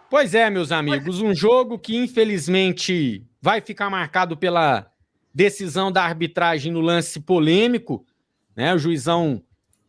Pois é, meus amigos, um jogo que infelizmente vai ficar marcado pela decisão da arbitragem no lance polêmico, né? O juizão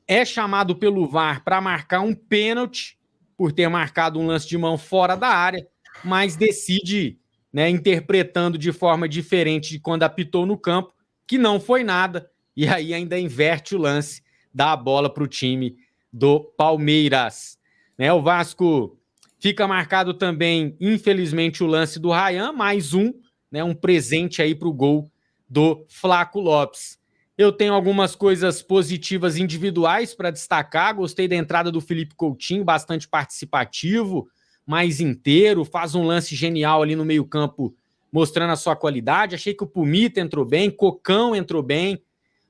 é chamado pelo VAR para marcar um pênalti por ter marcado um lance de mão fora da área, mas decide, né, interpretando de forma diferente de quando apitou no campo, que não foi nada, e aí ainda inverte o lance, dá a bola para o time do Palmeiras. Né, o Vasco fica marcado também, infelizmente, o lance do Ryan, mais um, né, um presente aí para o gol do Flaco Lopes. Eu tenho algumas coisas positivas individuais para destacar. Gostei da entrada do Felipe Coutinho, bastante participativo, mais inteiro, faz um lance genial ali no meio-campo, mostrando a sua qualidade. Achei que o Pumita entrou bem, Cocão entrou bem.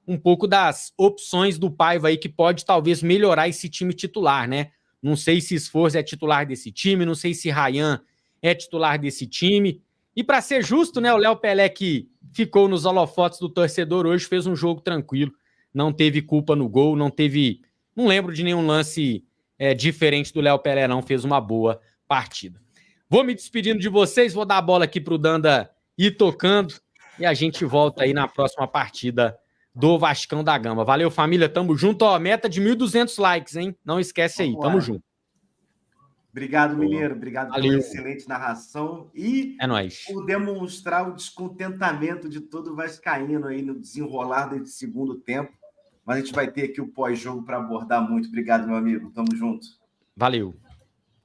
Um pouco das opções do Paiva aí que pode talvez melhorar esse time titular, né? Não sei se Esforço é titular desse time, não sei se Ryan é titular desse time. E para ser justo, né, o Léo Pelé, que ficou nos holofotes do torcedor hoje, fez um jogo tranquilo, não teve culpa no gol, não lembro de nenhum lance diferente do Léo Pelé, não, fez uma boa partida. Vou me despedindo de vocês, vou dar a bola aqui para o Danda ir tocando e a gente volta aí na próxima partida do Vascão da Gama. Valeu, família, tamo junto, ó, meta de 1.200 likes, hein? Não esquece aí, tamo junto. Obrigado, Mineiro. Obrigado Valeu. pela excelente narração e é nóis. Por demonstrar o descontentamento de todo vascaíno aí no desenrolar desse segundo tempo. Mas a gente vai ter aqui o pós-jogo para abordar muito. Obrigado, meu amigo. Tamo junto. Valeu.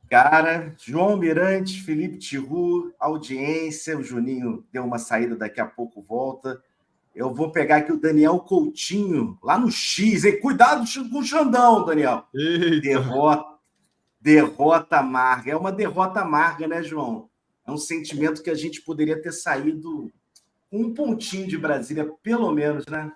Cara, João Mirante, Felipe Tiru, audiência. O Juninho deu uma saída, daqui a pouco volta. Eu vou pegar aqui o Daniel Coutinho, lá no X, hein? Cuidado com o Xandão, Daniel. Eita. Derrota amarga. É uma derrota amarga, né, João? É um sentimento que a gente poderia ter saído com um pontinho de Brasília, pelo menos, né?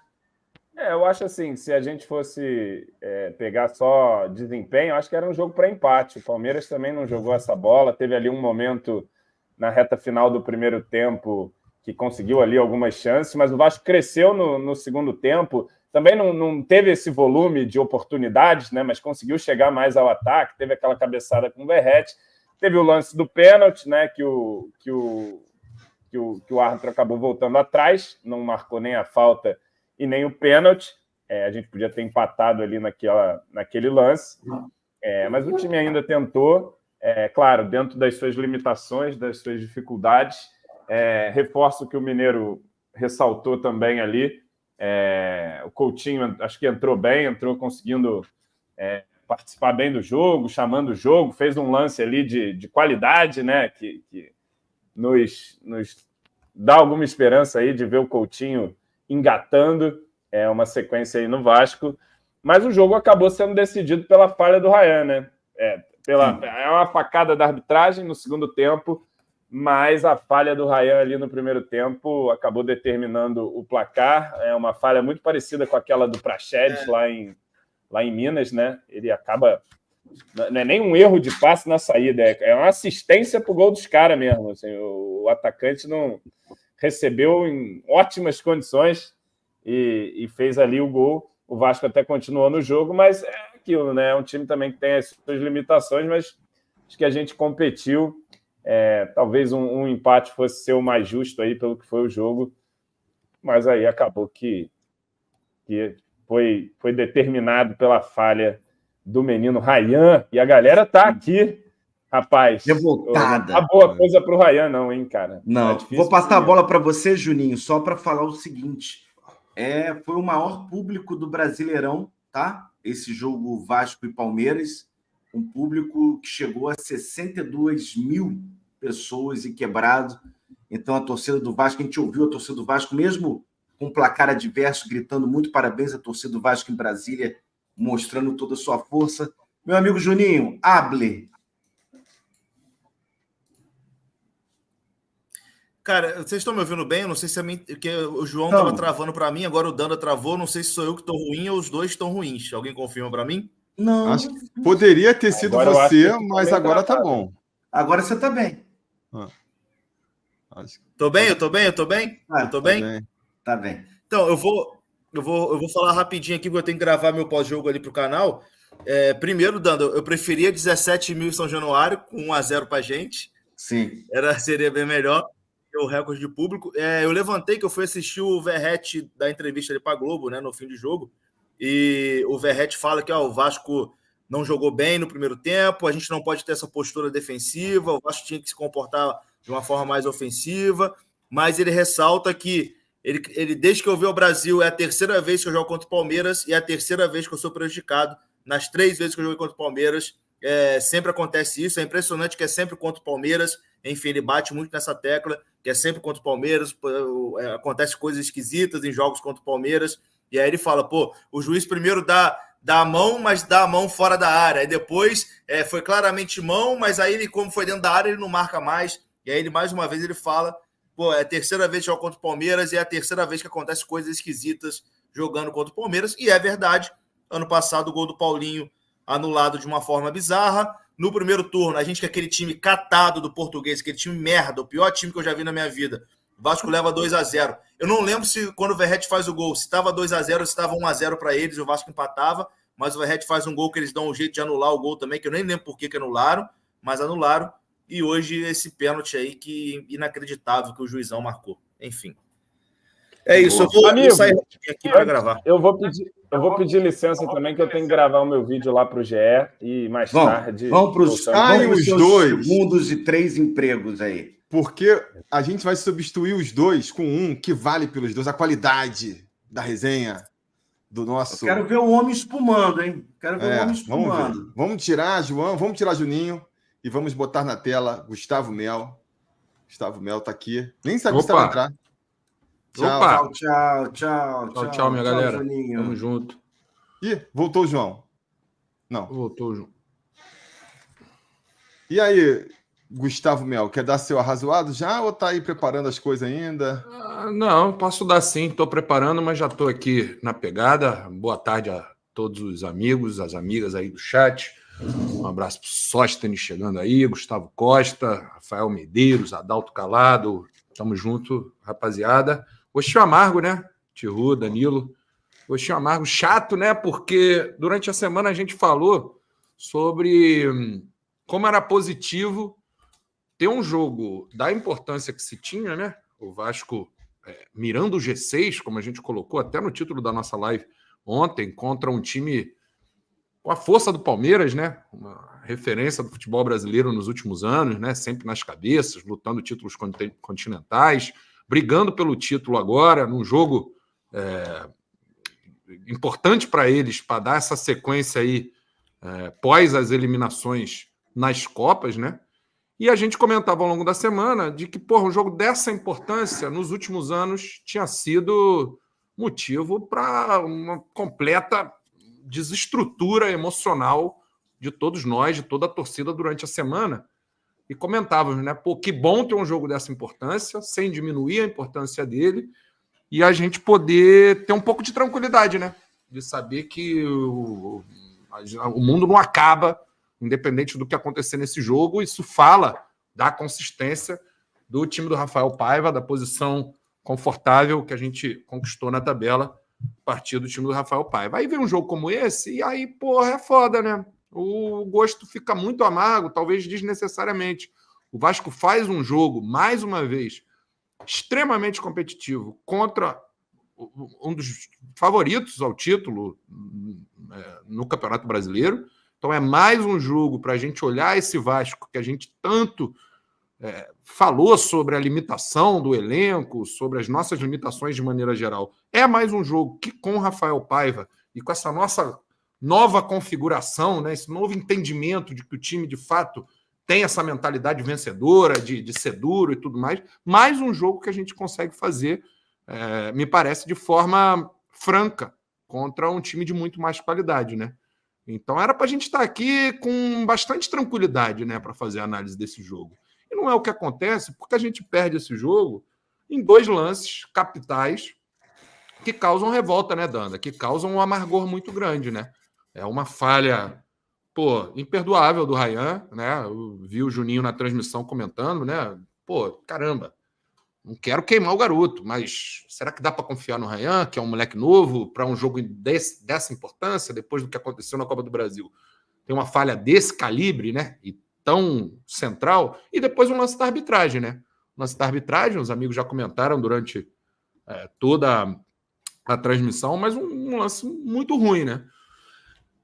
Eu acho assim, se a gente fosse pegar só desempenho, acho que era um jogo para empate. O Palmeiras também não jogou essa bola. Teve ali um momento na reta final do primeiro tempo que conseguiu ali algumas chances, mas o Vasco cresceu no segundo tempo. Também não teve esse volume de oportunidades, né? Mas conseguiu chegar mais ao ataque. Teve aquela cabeçada com o Verratti. Teve o lance do pênalti, né? Que o árbitro acabou voltando atrás, não marcou nem a falta e nem o pênalti. A gente podia ter empatado ali naquele lance. Mas o time ainda tentou, claro, dentro das suas limitações, das suas dificuldades. Reforço que o Mineiro ressaltou também ali. O Coutinho, acho que entrou conseguindo participar bem do jogo, chamando o jogo, fez um lance ali de qualidade, né? Que nos dá alguma esperança aí de ver o Coutinho engatando uma sequência aí no Vasco, mas o jogo acabou sendo decidido pela falha do Ryan, né? É uma facada da arbitragem no segundo tempo, mas a falha do Ryan ali no primeiro tempo acabou determinando o placar. É uma falha muito parecida com aquela do Praxedes lá em Minas, né? Ele acaba... Não é nem um erro de passe na saída, é uma assistência para o gol dos caras mesmo. Assim, o atacante não recebeu em ótimas condições e fez ali o gol. O Vasco até continuou no jogo, mas é aquilo, né? É um time também que tem as suas limitações, mas acho que a gente competiu. Talvez um empate fosse ser o mais justo aí pelo que foi o jogo, mas aí acabou que foi determinado pela falha do menino Ryan, e a galera tá aqui, rapaz. Revoltada. Não tá boa coisa pro Ryan, não, hein, cara? Não, vou passar a bola para você, Juninho, só para falar o seguinte: foi o maior público do Brasileirão, tá? Esse jogo Vasco e Palmeiras, um público que chegou a 62 mil pessoas e quebrado. Então, a torcida do Vasco, a gente ouviu a torcida do Vasco, mesmo com placar adverso, gritando muito parabéns à torcida do Vasco em Brasília, mostrando toda a sua força. Meu amigo Juninho, hable. Cara, vocês estão me ouvindo bem? Eu não sei se porque o João estava travando para mim, agora o Danda travou. Não sei se sou eu que estou ruim ou os dois estão ruins. Alguém confirma para mim? Não. Acho que poderia ter sido Agora você, mas agora tá bom. Agora você tá bem. Tô bem? Eu tô bem? Eu tô bem? Eu tô bem? Tá bem. Então, eu vou falar rapidinho aqui, porque eu tenho que gravar meu pós-jogo ali pro canal. Primeiro, Dando, eu preferia 17 mil em São Januário, com 1-0 pra gente. Sim. Seria bem melhor. O recorde de público. Eu levantei que eu fui assistir o Verratti da entrevista ali pra Globo, né, no fim de jogo. E o Verratti fala que o Vasco não jogou bem no primeiro tempo, a gente não pode ter essa postura defensiva, o Vasco tinha que se comportar de uma forma mais ofensiva, mas ele ressalta que ele desde que eu vi o Brasil, é a terceira vez que eu jogo contra o Palmeiras e é a terceira vez que eu sou prejudicado. Nas 3 vezes que eu joguei contra o Palmeiras, sempre acontece isso. É impressionante que é sempre contra o Palmeiras. Enfim, ele bate muito nessa tecla, que é sempre contra o Palmeiras. Acontece coisas esquisitas em jogos contra o Palmeiras. E aí ele fala, o juiz primeiro dá a mão, mas dá a mão fora da área. Aí depois foi claramente mão, mas aí ele, como foi dentro da área, ele não marca mais. E aí ele, mais uma vez, ele fala, é a terceira vez que joga contra o Palmeiras e é a terceira vez que acontece coisas esquisitas jogando contra o Palmeiras. E é verdade. Ano passado, o gol do Paulinho anulado de uma forma bizarra. No primeiro turno, a gente que é aquele time catado do Português, aquele time merda, o pior time que eu já vi na minha vida. O Vasco leva 2-0. Eu não lembro se quando o Verratti faz o gol, se estava 2-0 ou se estava 1-0 para eles, o Vasco empatava, mas o Verratti faz um gol que eles dão um jeito de anular o gol também, que eu nem lembro por que anularam, mas anularam. E hoje esse pênalti aí que inacreditável que o juizão marcou. Enfim. É isso, eu vou sair aqui para gravar. Eu vou pedir licença também, que eu tenho que gravar o meu vídeo lá para o GE e mais tarde... Vamos para os dois segundos e 3 empregos aí. Porque a gente vai substituir os dois com um que vale pelos dois, a qualidade da resenha do nosso... Eu quero ver o homem espumando, hein? Quero ver o homem espumando. Vamos tirar João, vamos tirar Juninho e vamos botar na tela Gustavo Mel. Gustavo Mel tá aqui. Nem sabia se vai entrar. Tchau, minha galera. Juninho. Tamo junto. Ih, voltou o João. Não. Voltou o João. E aí, Gustavo Mel, quer dar seu arrazoado já ou tá aí preparando as coisas ainda? Não, posso dar sim. Estou preparando, mas já estou aqui na pegada. Boa tarde a todos os amigos, as amigas aí do chat. Um abraço para o Sóstenes chegando aí, Gustavo Costa, Rafael Medeiros, Adalto Calado. Tamo junto, rapaziada. Gostinho amargo, né? Tiru, Danilo. Gostinho amargo, chato, né? Porque durante a semana a gente falou sobre como era positivo ter um jogo da importância que se tinha, né? O Vasco mirando o G6, como a gente colocou até no título da nossa live ontem, contra um time com a força do Palmeiras, né? Uma referência do futebol brasileiro nos últimos anos, né? Sempre nas cabeças, lutando títulos continentais, brigando pelo título agora, num jogo importante para eles, para dar essa sequência aí pós as eliminações nas Copas, né? E a gente comentava ao longo da semana de que, um jogo dessa importância, nos últimos anos, tinha sido motivo para uma completa desestrutura emocional de todos nós, de toda a torcida durante a semana. E comentávamos, né? Que bom ter um jogo dessa importância, sem diminuir a importância dele, e a gente poder ter um pouco de tranquilidade, né? De saber que o mundo não acaba, independente do que acontecer nesse jogo. Isso fala da consistência do time do Rafael Paiva, da posição confortável que a gente conquistou na tabela a partir do time do Rafael Paiva. Aí vem um jogo como esse, e aí, é foda, né? O gosto fica muito amargo, talvez desnecessariamente. O Vasco faz um jogo, mais uma vez, extremamente competitivo contra um dos favoritos ao título no Campeonato Brasileiro. Então é mais um jogo para a gente olhar esse Vasco que a gente tanto falou sobre a limitação do elenco, sobre as nossas limitações de maneira geral. É mais um jogo que, com o Rafael Paiva e com essa nossa nova configuração, né, esse novo entendimento de que o time, de fato, tem essa mentalidade vencedora, de ser duro e tudo mais um jogo que a gente consegue fazer, me parece, de forma franca, contra um time de muito mais qualidade, né? Então era para a gente estar aqui com bastante tranquilidade, né, para fazer a análise desse jogo. E não é o que acontece, porque a gente perde esse jogo em 2 lances capitais que causam revolta, né, Danda? Que causam um amargor muito grande, né? É uma falha, imperdoável do Rayan, né? Eu vi o Juninho na transmissão comentando, né? Caramba, Não quero queimar o garoto, mas será que dá para confiar no Ryan, que é um moleque novo, para um jogo dessa importância, depois do que aconteceu na Copa do Brasil? Tem uma falha desse calibre, né? E tão central. E depois um lance da arbitragem, né? O lance da arbitragem, os amigos já comentaram durante toda a transmissão, mas um lance muito ruim, né?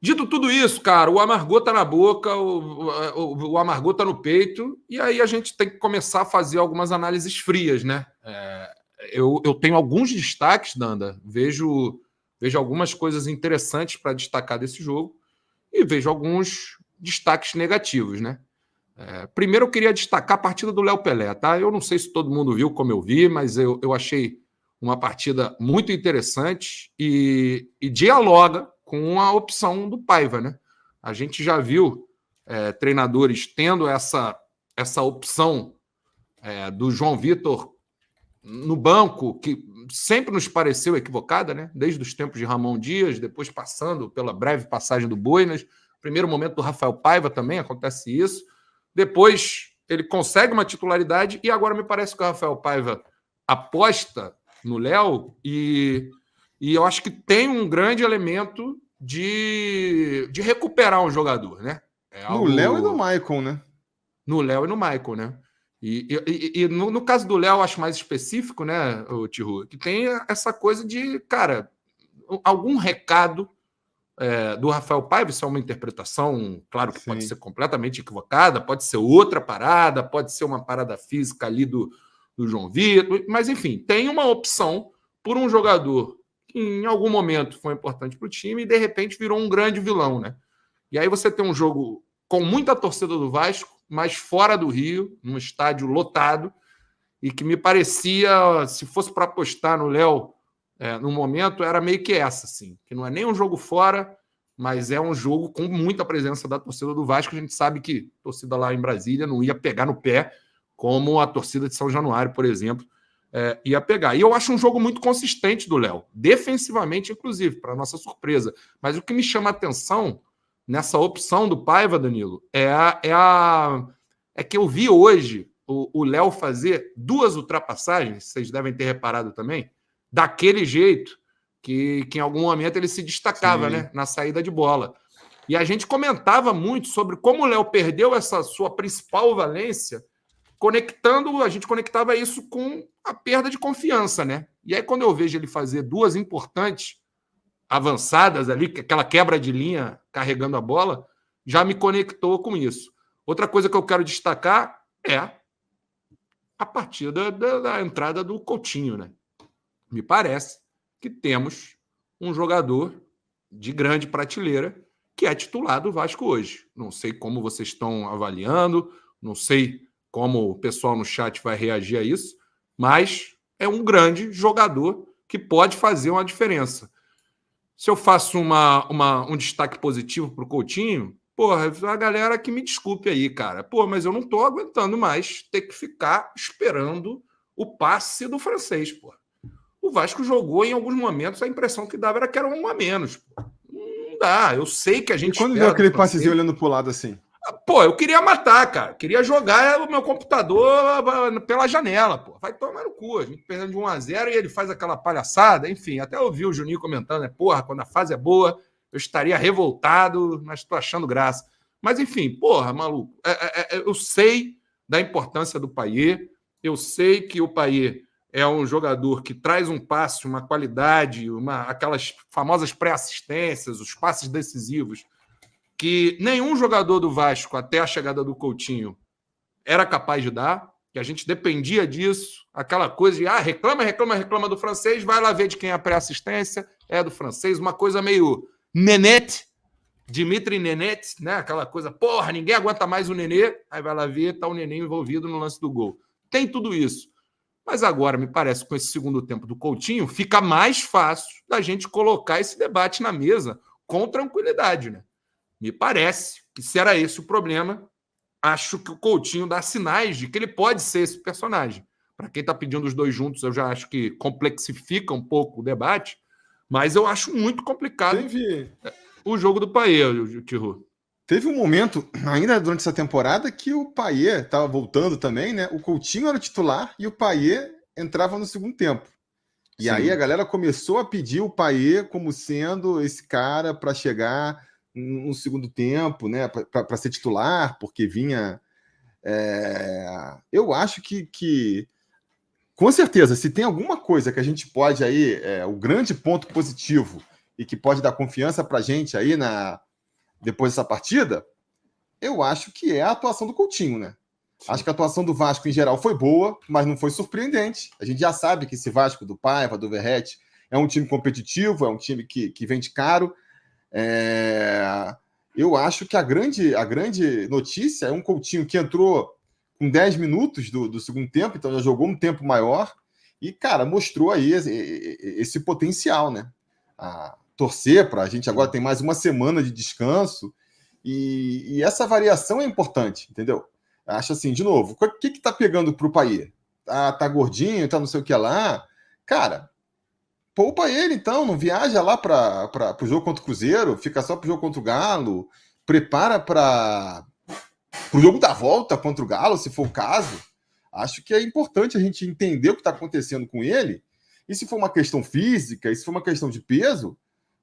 Dito tudo isso, cara, o amargor tá na boca, o amargor tá no peito, e aí a gente tem que começar a fazer algumas análises frias, né? Eu tenho alguns destaques, Danda, vejo algumas coisas interessantes para destacar desse jogo e vejo alguns destaques negativos, né? Primeiro eu queria destacar a partida do Léo Pelé, tá? Eu não sei se todo mundo viu como eu vi, mas eu achei uma partida muito interessante e dialoga com a opção do Paiva, né? A gente já viu treinadores tendo essa opção do João Vitor no banco, que sempre nos pareceu equivocada, né? Desde os tempos de Ramon Dias, depois passando pela breve passagem do Boinas, primeiro momento do Rafael Paiva também acontece isso, depois ele consegue uma titularidade e agora me parece que o Rafael Paiva aposta no Léo e eu acho que tem um grande elemento de recuperar um jogador, né? No Léo e no Maicon, né? No Léo e no Maicon, né? E no caso do Léo, acho mais específico, né, o Tihu, que tem essa coisa de, cara, algum recado do Rafael Paiva, isso é uma interpretação, claro que Sim. Pode ser completamente equivocada, pode ser outra parada, pode ser uma parada física ali do João Vitor, mas enfim, tem uma opção por um jogador que em algum momento foi importante para o time e de repente virou um grande vilão, né? E aí você tem um jogo com muita torcida do Vasco, mas fora do Rio, num estádio lotado, e que me parecia, se fosse para apostar no Léo no momento, era meio que essa, assim, que não é nem um jogo fora, mas é um jogo com muita presença da torcida do Vasco. A gente sabe que a torcida lá em Brasília não ia pegar no pé, como a torcida de São Januário, por exemplo, ia pegar. E eu acho um jogo muito consistente do Léo, defensivamente, inclusive, para nossa surpresa. Mas o que me chama a atenção nessa opção do Paiva, Danilo, é que eu vi hoje o Léo fazer 2 ultrapassagens, vocês devem ter reparado também, daquele jeito que em algum momento ele se destacava, né, na saída de bola. E a gente comentava muito sobre como o Léo perdeu essa sua principal valência, a gente conectava isso com a perda de confiança, né? E aí quando eu vejo ele fazer 2 importantes avançadas ali, aquela quebra de linha carregando a bola, já me conectou com isso. Outra coisa que eu quero destacar é a partida da entrada do Coutinho, né? Me parece que temos um jogador de grande prateleira que é titular do Vasco hoje. Não sei como vocês estão avaliando, não sei como o pessoal no chat vai reagir a isso, mas é um grande jogador que pode fazer uma diferença. Se eu faço um destaque positivo para o Coutinho, porra, a galera que me desculpe aí, cara. Pô, mas eu não estou aguentando mais ter que ficar esperando o passe do francês, pô. O Vasco jogou em alguns momentos, a impressão que dava era que era um a menos. Pô. Não dá, eu sei que a gente... E quando viu aquele passezinho olhando pro lado assim? Pô, eu queria matar, cara. Queria jogar o meu computador pela janela, pô. Vai tomar no cu. A gente perdendo de 1-0 e ele faz aquela palhaçada. Enfim, até ouvi o Juninho comentando, né? Porra, quando a fase é boa, eu estaria revoltado, mas tô achando graça. Mas, enfim, porra, maluco. Eu sei da importância do Payet. Eu sei que o Payet é um jogador que traz um passe, uma qualidade, aquelas famosas pré-assistências, os passes decisivos, que nenhum jogador do Vasco, até a chegada do Coutinho, era capaz de dar, que a gente dependia disso, aquela coisa de reclama do francês, vai lá ver de quem é a pré-assistência, é do francês, uma coisa meio Nenete, Dimitri Nenete, né? Aquela coisa, porra, ninguém aguenta mais o Nenê, aí vai lá ver, tá o Nenê envolvido no lance do gol. Tem tudo isso. Mas agora, me parece, com esse segundo tempo do Coutinho, fica mais fácil da gente colocar esse debate na mesa com tranquilidade, né? Me parece que, se era esse o problema, acho que o Coutinho dá sinais de que ele pode ser esse personagem. Para quem está pedindo os dois juntos, eu já acho que complexifica um pouco o debate, mas eu acho muito complicado o jogo do Payet, Tihu. Teve um momento, ainda durante essa temporada, que o Payet estava voltando também, né? O Coutinho era o titular e o Payet entrava no segundo tempo. E Sim. aí a galera começou a pedir o Payet como sendo esse cara para chegar no segundo tempo, né? Para ser titular, porque vinha. Eu acho que com certeza, se tem alguma coisa que a gente pode aí, o grande ponto positivo e que pode dar confiança para a gente aí depois dessa partida, eu acho que é a atuação do Coutinho, né? Sim. Acho que a atuação do Vasco em geral foi boa, mas não foi surpreendente. A gente já sabe que esse Vasco do Paiva, do Verratti, é um time competitivo, é um time que vende caro. Eu acho que a grande notícia é um Coutinho que entrou com 10 minutos do segundo tempo, então já jogou um tempo maior e, cara, mostrou aí esse potencial, né? Torcer para a gente agora tem mais uma semana de descanso e essa variação é importante, entendeu? Acho assim, de novo, o que tá pegando pro Payet? Tá gordinho, tá não sei o que lá? Cara, poupa ele então, não viaja lá para o jogo contra o Cruzeiro, fica só pro jogo contra o Galo, prepara para o jogo da volta contra o Galo, se for o caso. Acho que é importante a gente entender o que está acontecendo com ele, e se for uma questão física, e se for uma questão de peso,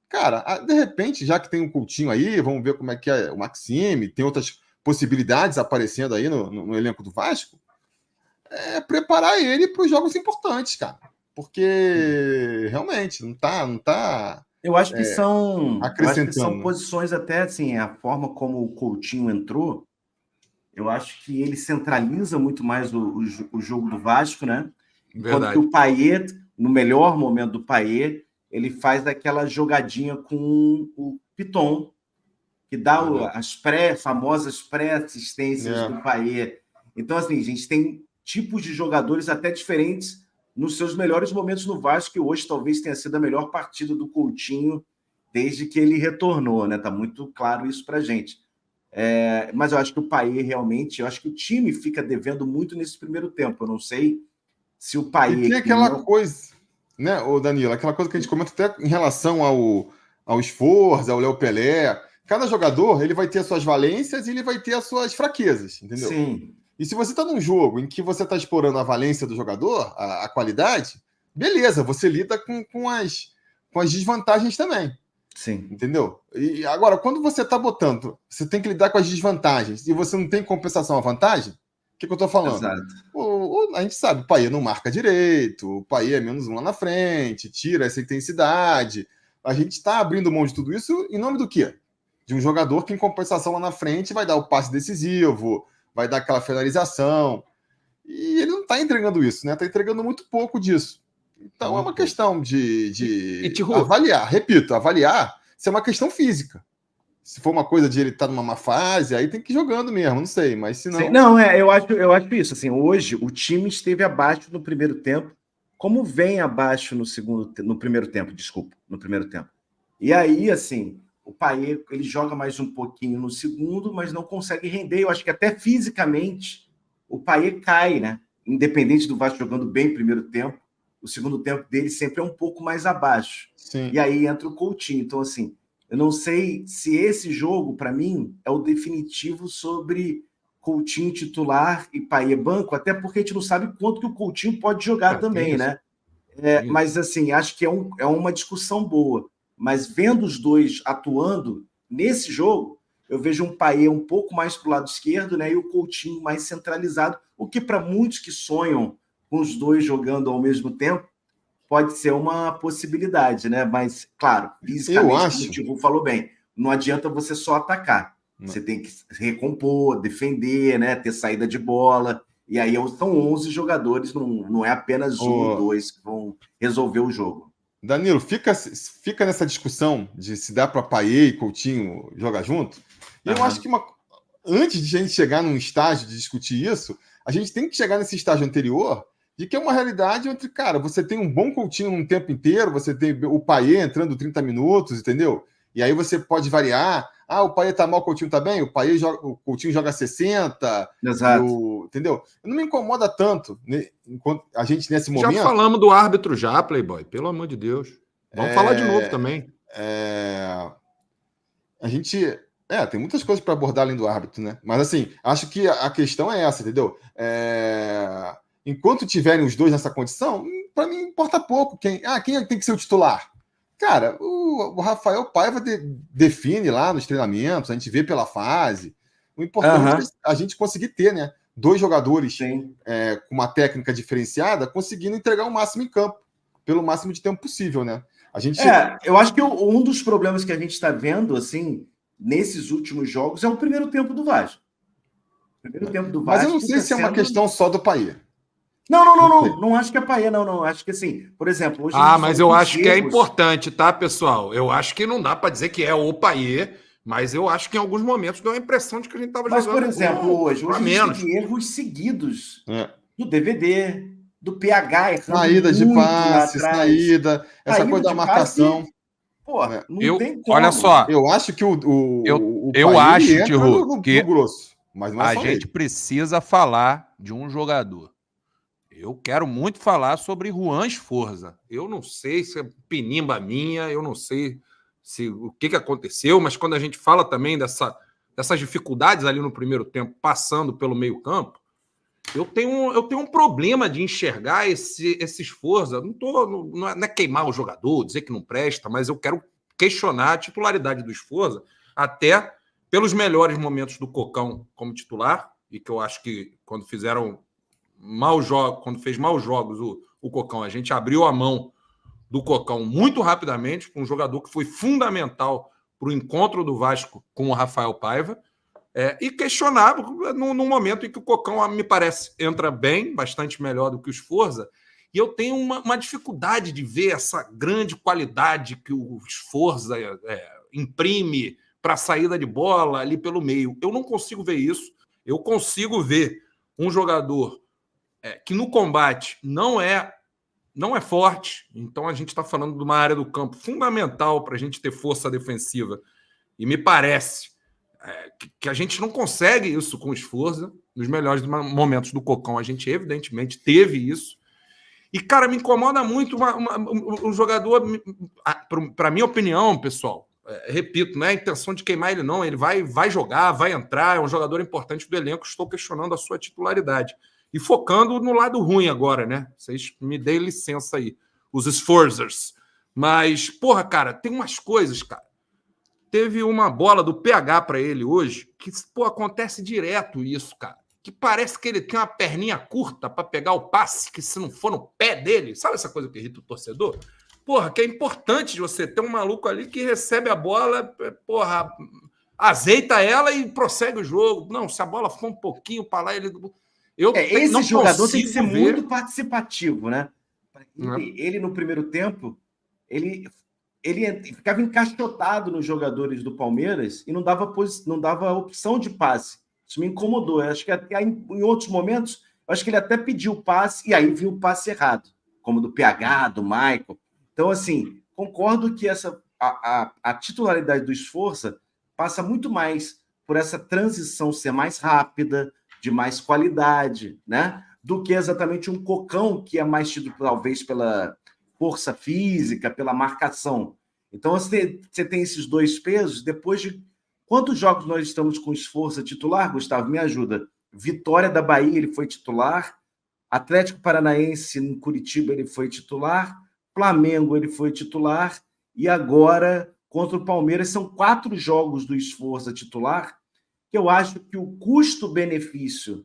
cara, de repente, já que tem um Coutinho aí, vamos ver como é que é o Maxime, tem outras possibilidades aparecendo aí no elenco do Vasco, preparar ele para os jogos importantes, cara. Porque realmente não tá. Eu acho que são acrescentando. posições até assim, a forma como o Coutinho entrou, eu acho que ele centraliza muito mais o jogo do Vasco, né? Enquanto que o Payet, no melhor momento do Payet, ele faz aquela jogadinha com o Piton, que dá as famosas pré-assistências do Payet. Então, assim, a gente tem tipos de jogadores até diferentes nos seus melhores momentos no Vasco, que hoje talvez tenha sido a melhor partida do Coutinho desde que ele retornou, né? Tá muito claro isso pra gente. Mas eu acho que o Payet realmente, eu acho que o time fica devendo muito nesse primeiro tempo. Eu não sei se o Payet... E tem aquela coisa, né, ô Danilo, aquela coisa que a gente comenta até em relação ao Sforza, ao Léo Pelé. Cada jogador, ele vai ter as suas valências e ele vai ter as suas fraquezas, entendeu? Sim. E se você está num jogo em que você está explorando a valência do jogador, a qualidade, beleza, você lida com as desvantagens também. Sim. Entendeu? E agora, quando você está botando, você tem que lidar com as desvantagens e você não tem compensação à vantagem, o que eu estou falando? Exato. A gente sabe, o Payet não marca direito, o Payet é menos um lá na frente, tira essa intensidade. A gente está abrindo mão de tudo isso em nome do quê? De um jogador que, em compensação lá na frente, vai dar o passe decisivo, vai dar aquela finalização. E ele não está entregando isso, né? Está entregando muito pouco disso. Então é uma questão de avaliar. Repito, avaliar se é uma questão física. Se for uma coisa de ele estar numa má fase, aí tem que ir jogando mesmo, não sei. Mas se não... Sim, não, eu acho isso. Assim, hoje o time esteve abaixo no primeiro tempo, como vem abaixo no primeiro tempo. E aí, assim, o Payet, ele joga mais um pouquinho no segundo, mas não consegue render. Eu acho que até fisicamente o Payet cai, né? Independente do Vasco jogando bem no primeiro tempo, o segundo tempo dele sempre é um pouco mais abaixo. Sim. E aí entra o Coutinho. Então, assim, eu não sei se esse jogo, para mim, é o definitivo sobre Coutinho titular e Payet banco, até porque a gente não sabe quanto que o Coutinho pode jogar também, né? Mas, assim, acho que é uma discussão boa. Mas vendo os dois atuando nesse jogo, eu vejo um Payet um pouco mais para o lado esquerdo, né? E o Coutinho mais centralizado, o que para muitos que sonham com os dois jogando ao mesmo tempo, pode ser uma possibilidade, né? Mas, claro, fisicamente, como o Tibu falou bem, não adianta você só atacar. Você tem que recompor, defender, né? Ter saída de bola. E aí são 11 jogadores, não é apenas um ou dois que vão resolver o jogo. Danilo, fica nessa discussão de se dá para Payet e Coutinho jogar junto. E eu acho que antes de a gente chegar num estágio de discutir isso, a gente tem que chegar nesse estágio anterior de que é uma realidade entre, cara, você tem um bom Coutinho num tempo inteiro, você tem o Payet entrando 30 minutos, entendeu? E aí você pode variar. O Payet tá mal, o Coutinho tá bem? O Coutinho joga 60. Exato. Entendeu? Não me incomoda tanto, né, enquanto a gente nesse momento... Já falamos do árbitro já, Playboy, pelo amor de Deus. Vamos falar de novo também. A gente... tem muitas coisas para abordar além do árbitro, né? Mas, assim, acho que a questão é essa, entendeu? enquanto tiverem os dois nessa condição, para mim importa pouco quem tem que ser o titular. Cara, o Rafael Paiva define lá nos treinamentos, a gente vê pela fase. O importante é a gente conseguir ter, né, dois jogadores com uma técnica diferenciada, conseguindo entregar o máximo em campo, pelo máximo de tempo possível, né? A gente eu acho que um dos problemas que a gente está vendo, assim, nesses últimos jogos, é o primeiro tempo do Vasco. Mas eu não sei se é uma questão só do Paê. Não acho que é Paê, não. Acho que, assim, por exemplo... Hoje mas eu acho que é importante, tá, pessoal? Eu acho que não dá para dizer que é o Paê, mas eu acho que em alguns momentos deu a impressão de que a gente estava jogando... Mas, por exemplo, hoje a gente teve erros seguidos do DVD, do PH, saída de passe, saída, essa coisa da marcação. Não tem como. Olha só. Eu acho que eu acho, Tiro, que grosso, mas não é a gente precisa falar de um jogador. Eu quero muito falar sobre Juan Sforza. Eu não sei se é pinimba minha, eu não sei o que aconteceu, mas quando a gente fala também dessas dificuldades ali no primeiro tempo, passando pelo meio-campo, eu tenho um problema de enxergar esse Sforza. Não é queimar o jogador, dizer que não presta, mas eu quero questionar a titularidade do Sforza, até pelos melhores momentos do Cocão como titular, e que eu acho que quando fez maus jogos o Cocão, a gente abriu a mão do Cocão muito rapidamente, com um jogador que foi fundamental para o encontro do Vasco com o Rafael Paiva, e questionar no momento em que o Cocão, me parece, entra bem, bastante melhor do que o Sforza, e eu tenho uma dificuldade de ver essa grande qualidade que o Sforza imprime para a saída de bola ali pelo meio. Eu não consigo ver isso. Eu consigo ver um jogador que no combate não é forte, então a gente está falando de uma área do campo fundamental para a gente ter força defensiva, e me parece que a gente não consegue isso com o Sforza. Nos melhores momentos do Cocão a gente evidentemente teve isso, e cara, me incomoda muito um jogador, para minha opinião, pessoal, repito, não é a intenção de queimar ele não, ele vai jogar, vai entrar, é um jogador importante do elenco, estou questionando a sua titularidade. E focando no lado ruim agora, né? Vocês me deem licença aí, os Sforzers. Mas, porra, cara, tem umas coisas, cara. Teve uma bola do PH para ele hoje, que, acontece direto isso, cara. Que parece que ele tem uma perninha curta para pegar o passe, que se não for no pé dele, sabe essa coisa que irrita o torcedor? Porra, que é importante de você ter um maluco ali que recebe a bola, porra, azeita ela e prossegue o jogo. Não, se a bola for um pouquinho para lá, ele... Esse jogador tem que ser muito participativo, né? Ele no primeiro tempo, ele ficava encaixotado nos jogadores do Palmeiras e não dava opção de passe. Isso me incomodou. Eu acho que até em outros momentos, eu acho que ele até pediu o passe e aí viu o passe errado, como do PH, do Michael. Então, assim, concordo que a titularidade do Sforza passa muito mais por essa transição ser mais rápida, de mais qualidade, né? Do que exatamente um Cocão, que é mais tido talvez pela força física, pela marcação. Então, você tem esses dois pesos. Depois de quantos jogos nós estamos com Sforza titular, Gustavo? Me ajuda. Vitória da Bahia, ele foi titular. Atlético Paranaense, em Curitiba, ele foi titular. Flamengo, ele foi titular. E agora, contra o Palmeiras, são 4 jogos do Sforza titular, que eu acho que o custo-benefício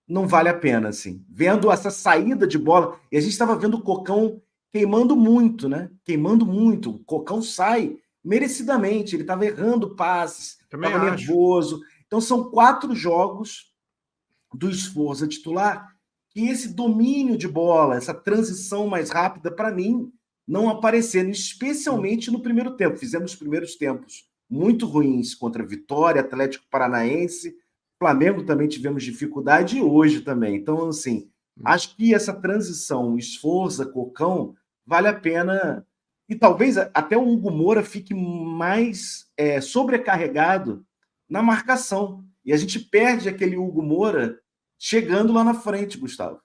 não vale a pena, assim. Vendo essa saída de bola, e a gente estava vendo o Cocão queimando muito, né? Queimando muito. O Cocão sai merecidamente, ele estava errando passes, estava nervoso. Então, são 4 jogos do Sforza titular que esse domínio de bola, essa transição mais rápida, para mim, não aparecendo, especialmente no primeiro tempo. Fizemos os primeiros tempos muito ruins contra Vitória, Atlético Paranaense, Flamengo também tivemos dificuldade e hoje também. Então, assim, acho que essa transição Sforza, Cocão, vale a pena, e talvez até o Hugo Moura fique mais sobrecarregado na marcação. E a gente perde aquele Hugo Moura chegando lá na frente, Gustavo.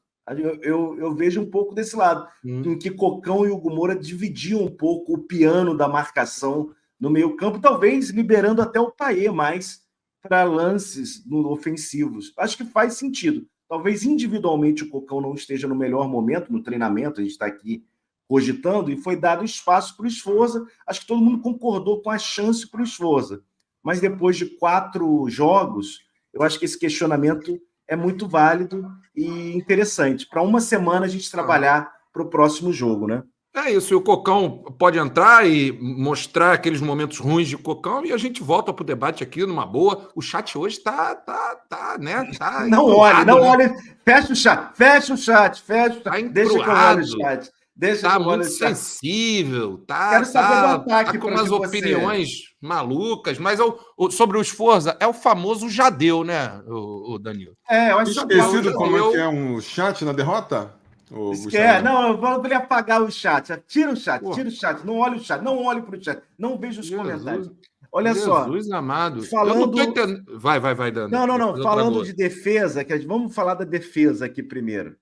Eu vejo um pouco desse lado, em que Cocão e Hugo Moura dividiam um pouco o piano da marcação no meio-campo, talvez liberando até o Paê mais para lances ofensivos. Acho que faz sentido. Talvez individualmente o Cocão não esteja no melhor momento no treinamento, a gente está aqui cogitando, e foi dado espaço para o Sforza. Acho que todo mundo concordou com a chance para o Sforza. Mas depois de 4 jogos, eu acho que esse questionamento é muito válido e interessante. Para uma semana a gente trabalhar para o próximo jogo, né? É isso, e o Cocão pode entrar e mostrar aqueles momentos ruins de Cocão e a gente volta para o debate aqui numa boa. O chat hoje tá, né? Tá não olhe. Fecha o chat. Tá deixa que eu olhe o chat. Tá muito sensível, Quero saber do ataque. Tá com umas opiniões malucas, mas sobre o Sforza, é o famoso Jadeu, né, o Danilo? Eu acho esquecido como é que é um chat na derrota? Não, eu vou ele apagar o chat. Tira o chat. Não olhe o chat. Não olhe para o chat. Não veja os comentários. Olha só. Jesus amado. Falando... Eu não tô entendendo. Vai, Dani. Não. Falando de defesa, vamos falar da defesa aqui primeiro.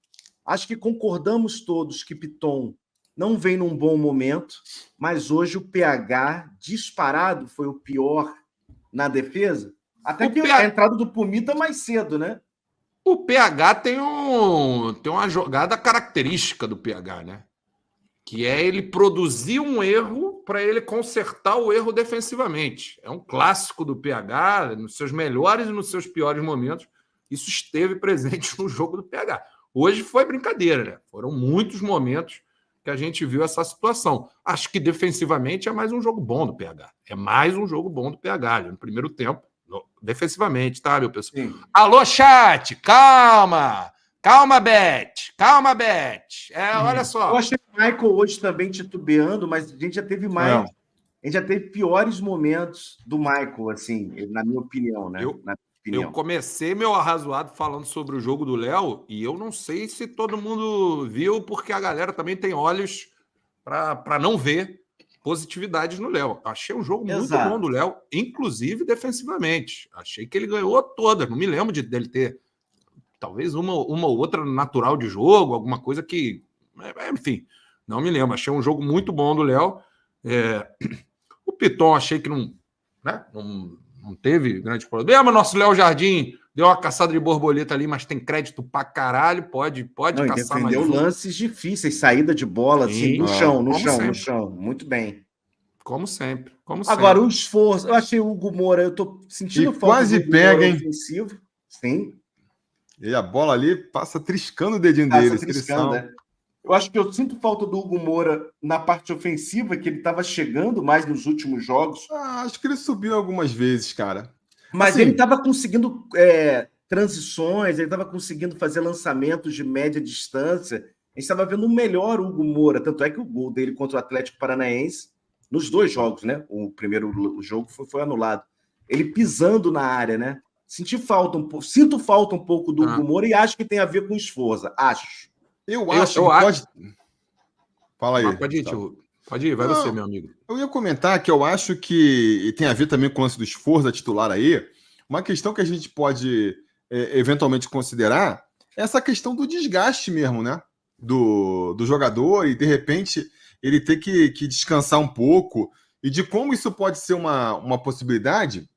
Acho que concordamos todos que Piton não vem num bom momento, mas hoje o PH disparado foi o pior na defesa. Até que a entrada do Pumita mais cedo, né? O PH tem uma jogada característica do PH, né? Que é ele produzir um erro para ele consertar o erro defensivamente. É um clássico do PH, nos seus melhores e nos seus piores momentos. Isso esteve presente no jogo do PH. Hoje foi brincadeira, né? Foram muitos momentos que a gente viu essa situação. Acho que defensivamente é mais um jogo bom do PH. É mais um jogo bom do PH, no primeiro tempo. Defensivamente, tá, meu pessoal? Sim. Alô, chat, calma! Calma, Beth! Olha só. Eu achei o Michael hoje também titubeando, mas a gente já teve mais. A gente já teve piores momentos do Michael, assim, na minha opinião, né? Eu comecei meu arrazoado falando sobre o jogo do Léo e eu não sei se todo mundo viu, porque a galera também tem olhos para não ver positividades no Léo. Achei um jogo muito bom do Léo, inclusive defensivamente. Achei que ele ganhou todas. Não me lembro dele ter talvez uma ou outra natural de jogo, alguma coisa que... Enfim, não me lembro. Achei um jogo muito bom do Léo. O Piton achei que não teve grande problema. Nosso Léo Jardim deu uma caçada de borboleta ali, mas tem crédito pra caralho. Pode caçar mais. Defendeu lances difíceis, saída de bola, assim, no chão. Muito bem. Como sempre. Agora, o esforço. Eu achei o Hugo Moura, eu tô sentindo falta quase do Hugo pega, Moura hein? ofensivo. Sim. E a bola ali passa triscando o dedinho dele. Né? Eu acho que eu sinto falta do Hugo Moura na parte ofensiva, que ele estava chegando mais nos últimos jogos. Acho que ele subiu algumas vezes, cara. Mas assim, ele estava conseguindo transições, ele estava conseguindo fazer lançamentos de média distância. A gente estava vendo um melhor Hugo Moura. Tanto é que o gol dele contra o Atlético Paranaense, nos 2 jogos, né? O primeiro jogo foi anulado. Ele pisando na área, né? Sinto falta um pouco do Hugo Moura e acho que tem a ver com o Sforza. Acho. Eu acho que pode... Fala aí. Pode ir, tio. Pode ir, vai você, meu amigo. Eu ia comentar que eu acho que tem a ver também com o lance do Sforza titular aí. Uma questão que a gente pode eventualmente considerar é essa questão do desgaste mesmo, né? Do jogador e, de repente, ele ter que descansar um pouco e de como isso pode ser uma possibilidade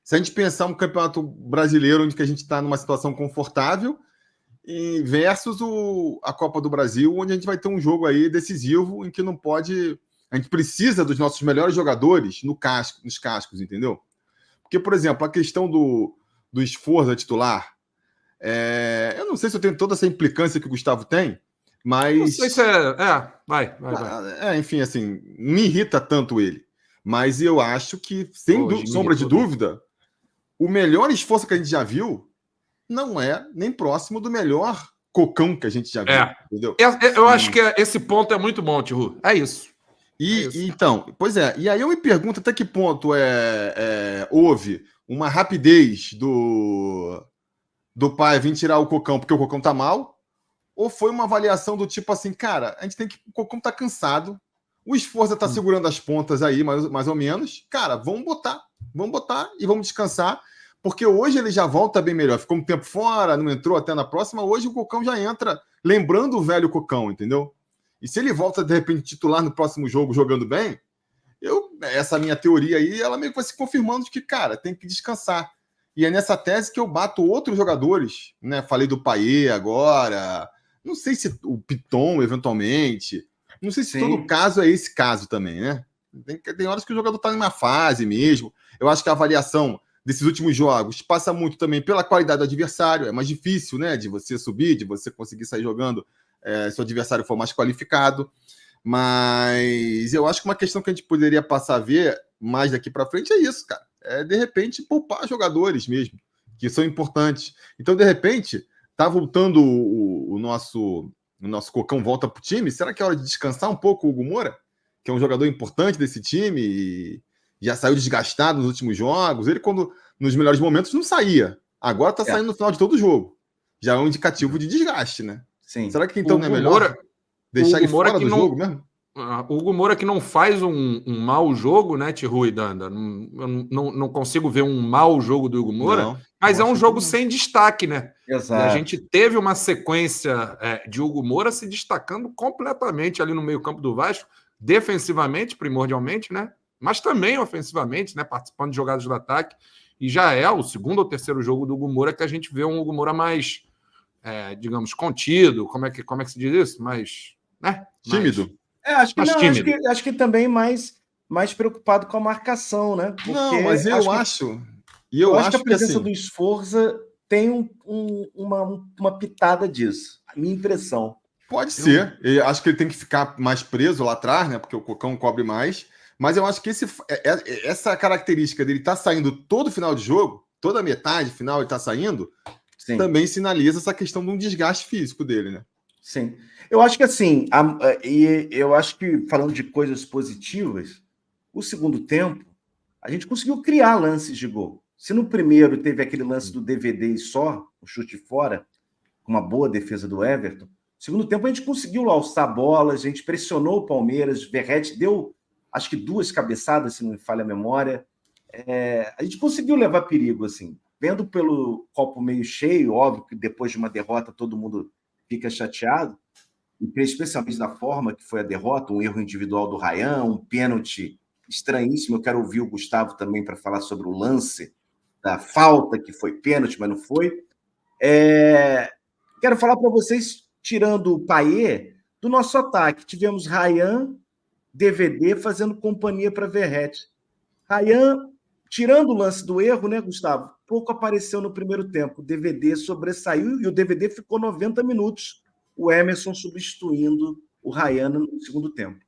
se a gente pensar um campeonato brasileiro onde que a gente está numa situação confortável e versus a Copa do Brasil, onde a gente vai ter um jogo aí decisivo em que não pode... A gente precisa dos nossos melhores jogadores nos cascos, entendeu? Porque, por exemplo, a questão do Sforza titular, eu não sei se eu tenho toda essa implicância que o Gustavo tem, mas... Não sei se vai. Enfim, assim, me irrita tanto ele. Mas eu acho que, sem sombra de dúvida, o melhor esforço que a gente já viu não é nem próximo do melhor Cocão que a gente já viu. Entendeu? Eu acho que esse ponto é muito bom, Tihu. É isso. Então, pois é. E aí eu me pergunto até que ponto houve uma rapidez do pai vir tirar o Cocão porque o Cocão tá mal, ou foi uma avaliação do tipo assim, cara, o Cocão tá cansado, o Sforza tá segurando as pontas aí, mais ou menos. Cara, vamos botar e vamos descansar, porque hoje ele já volta bem melhor. Ficou um tempo fora, não entrou até na próxima. Hoje o Cocão já entra lembrando o velho Cocão, entendeu? E se ele volta, de repente, titular no próximo jogo, jogando bem, essa minha teoria aí, ela meio que vai se confirmando de que, cara, tem que descansar. E é nessa tese que eu bato outros jogadores, né? Falei do Payet agora, não sei se o Piton, eventualmente, não sei se todo caso é esse caso também, né? Tem horas que o jogador está em uma fase mesmo. Eu acho que a avaliação desses últimos jogos passa muito também pela qualidade do adversário, é mais difícil, né? De você subir, de você conseguir sair jogando se o adversário for mais qualificado. Mas eu acho que uma questão que a gente poderia passar a ver mais daqui para frente é isso, cara. É, de repente, poupar jogadores mesmo, que são importantes. Então, de repente, tá voltando o nosso Cocão volta pro time. Será que é hora de descansar um pouco o Hugo Moura, que é um jogador importante desse time e já saiu desgastado nos últimos jogos? Ele, quando nos melhores momentos, não saía. Agora tá saindo no final de todo jogo. Já é um indicativo de desgaste, né? Sim. Será que então não é melhor deixar ele fora do jogo mesmo? O Hugo Moura que não faz um mau jogo, né, Tiru e Danda? Não consigo ver um mau jogo do Hugo Moura, mas é um jogo sem destaque, né? Exato. E a gente teve uma sequência de Hugo Moura se destacando completamente ali no meio-campo do Vasco, defensivamente, primordialmente, né? Mas também ofensivamente, né? Participando de jogadas do ataque. E já é o segundo ou terceiro jogo do Hugo Moura que a gente vê um Hugo Moura mais, digamos, contido. Como é que se diz isso? Mais, né? Tímido. Acho que também mais preocupado com a marcação, né? Porque não, mas eu acho que a presença assim, do Sforza tem uma pitada disso. A minha impressão. Pode ser. Eu acho que ele tem que ficar mais preso lá atrás, né? Porque o Cocão cobre mais. Mas eu acho que essa característica dele estar saindo todo final de jogo, toda a metade final ele está saindo, também sinaliza essa questão de um desgaste físico dele, né? Sim. Eu acho que assim, eu acho que falando de coisas positivas, o segundo tempo, a gente conseguiu criar lances de gol. Se no primeiro teve aquele lance do DVD e só, o chute fora, com uma boa defesa do Everton, no segundo tempo a gente conseguiu alçar bolas, a gente pressionou o Palmeiras, o Verratti deu, acho que 2 cabeçadas, se não me falha a memória. A gente conseguiu levar perigo, assim. Vendo pelo copo meio cheio, óbvio que depois de uma derrota todo mundo fica chateado, e especialmente da forma que foi a derrota, um erro individual do Ryan, um pênalti estranhíssimo. Eu quero ouvir o Gustavo também para falar sobre o lance da falta, que foi pênalti, mas não foi. Quero falar para vocês, tirando o Payet, do nosso ataque. Tivemos Ryan, DVD, fazendo companhia para Verratti. Ryan, tirando o lance do erro, né, Gustavo? Pouco apareceu no primeiro tempo. O DVD sobressaiu e o DVD ficou 90 minutos. O Emerson substituindo o Ryan no segundo tempo.